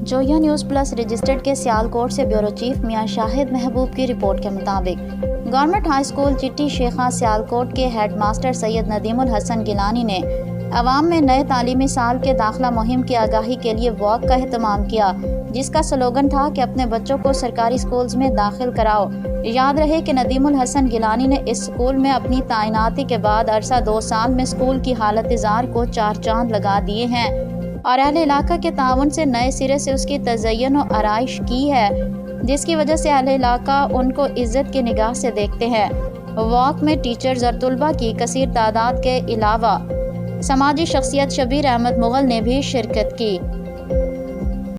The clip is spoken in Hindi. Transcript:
जोया न्यूज़ प्लस रजिस्टर्ड के सियालकोट से ब्यूरो चीफ मियां शाहिद महबूब की रिपोर्ट के मुताबिक गवर्नमेंट हाई स्कूल चिट्टी शेखा सियालकोट के हेड मास्टर सैयद नदीमुल हसन गिलानी ने अवाम में नए तालीमी साल के दाखिला मुहिम की आगाही के लिए वॉक का एहतमाम किया, जिसका स्लोगन था कि अपने बच्चों को सरकारी स्कूल्स में दाखिल कराओ। याद रहे कि नदीमुल हसन गिलानी ने इस स्कूल में अपनी तैनाती के बाद अरसा 2 साल में स्कूल की हालत इज़ार को 4 चांद लगा दिए हैं और अहले इलाका के ताउन से नए सिरे से उसकी तज़य्युन और आराइश की है, जिसकी वजह से अहले इलाका उनको इज्जत की निगाह से देखते हैं। वॉक में टीचर्स और तुलबा की कसीर तादाद के अलावा समाजी शख्सियत शबीर अहमद मुगल ने भी शिरकत की।